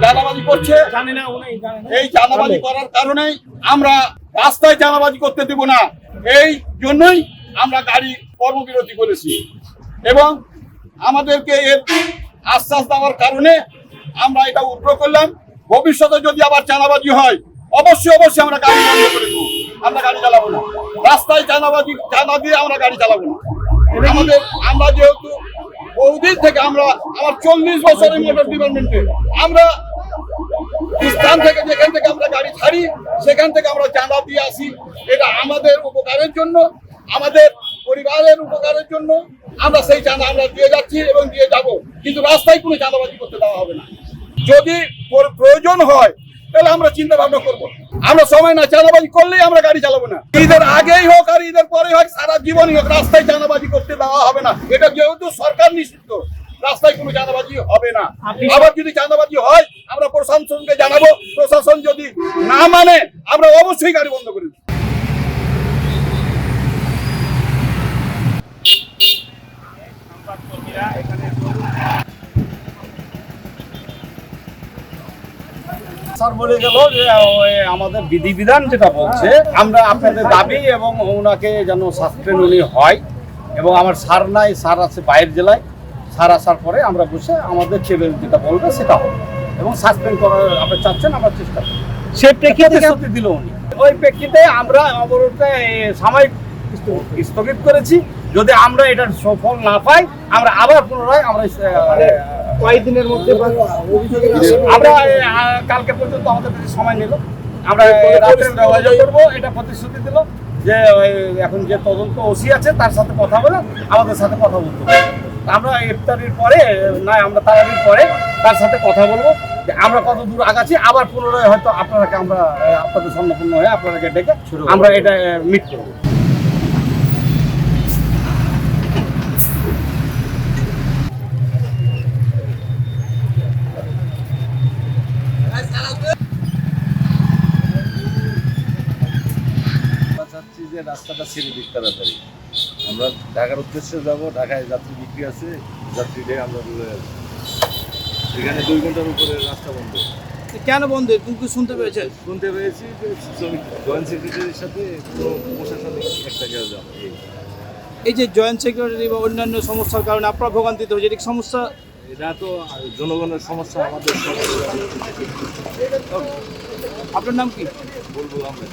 চাঁদাবাজি করছে, এই চাঁদাবাজি করার কারণেই আমরা রাস্তায় চাঁদাবাজি করতে দেব না। এই জন্যই আমরা গাড়ি কর্মবিরতি করেছি এবং আমাদেরকে এর আশ্বাস দেওয়ার কারণে আমরা এটা উগ্র করলাম। ভবিষ্যতে যদি আবার চাঁদাবাজি হয় অবশ্যই আমরা গাড়ি বন্ধ করে দেবো, আমরা গাড়ি চালাবো না। রাস্তায় চাঁদা দিয়ে আমরা গাড়ি চালাবো না। আমরা যেহেতু বহুদিন থেকে আমার 40 বছরের মোটর ডিপার্টমেন্টে আমরা স্থান থেকে যেখান থেকে আমরা গাড়ি ছাড়ি সেখান থেকে আমরা চাঁদা দিয়ে আসি। এটা আমাদের উপকারের জন্য, আমাদের পরিবারের উপকারের জন্য আমরা সেই চাঁদা আমরা দিয়ে যাচ্ছি এবং দিয়ে যাব, কিন্তু রাস্তায় কোনো চাঁদাবাজি করতে দেওয়া হবে না। যদি প্রয়োজন হয় তাহলে আমরা চিন্তা ভাবনা করবো। আমরা সময় না চাঁদাবাজি করলেই আমরা গাড়ি চালাবো না। ঈদের আগেই হোক আর ঈদের পরেই হোক, সারা জীবনই হোক, রাস্তায় চাঁদাবাজি করতে দেওয়া হবে না। এটা যেহেতু সরকার নিষিদ্ধ, রাস্তায় কোনো চাঁদাবাজি হবে না। আবার যদি চাঁদাবাজি হয় আমরা প্রশাসনকে জানাবো, প্রশাসন যদি না মানে আমরা অবশ্যই গাড়ি বন্ধ করে দেব। স্যার বলে গেল যে আমাদের বিধিবিধান যেটা বলছে আমরা আপনাদের দাবি এবং ওনাকে যেন সাসপেন্ড উনি হয়, এবং আমার স্যার নাই, স্যার আছে বাইরের জেলায়, স্যার আসার পরে আমরা বসে আমাদের ছেলে যেটা বলবে সেটা হবে এবং সাসপেন্ড করার আপনি চাচ্ছেন আমরা চেষ্টা করি। সে প্রেক্ষিতে দিল উনি, ওই প্রেক্ষিতে আমরা অবরোধটা সাময়িক স্থগিত করেছি। যদি আমরা এটার সফল না পাই আমরা আবার পুনরায় আমরা কয়েকদিনের মধ্যে আমরা কালকে পর্যন্ত আমাদের সময় নিল, আমরা যোগাযোগ করবো, এটা প্রতিশ্রুতি দিল যে এখন যে তদন্ত ওসি আছে তার সাথে কথা বলে আমাদের সাথে কথা বলতে হবে। আমরা ইফতারির পরে না আমরা তারাবির পরে তার সাথে কথা বলবো যে আমরা কত দূর আগাচ্ছি, আবার পুনরায় হয়তো আপনাকে আমরা আপনাদের সম্মুখীন হয়ে আপনাদেরকে ডেকে আমরা এটা মিট করবো। যে রাস্তাটা ছেড়ে দিক তাড়াতাড়ি, আমরা ঢাকার উদ্দেশ্যে যাবো, ঢাকায় যাত্রী বিক্রি আছে, যাত্রীদের আমরা এখানে 2 ঘন্টার উপরে রাস্তা বন্ধ। কেন বন্ধ? তুমি শুনতে পেয়েছেন? শুনতে পেয়েছি যে জয়েন্ট সেক্রেটারির সাথে প্রশাসনিক একটা গেল যাবে। এই যে জয়েন্ট সেক্রেটারি বা অন্যান্য সমস্যার কারণে আপনার ভোগান্তিতে হয়েছে, এটা সমস্যা? এটা তো জনগণের সমস্যা, আমাদের আপনার নাম কি? বলবো আমরা।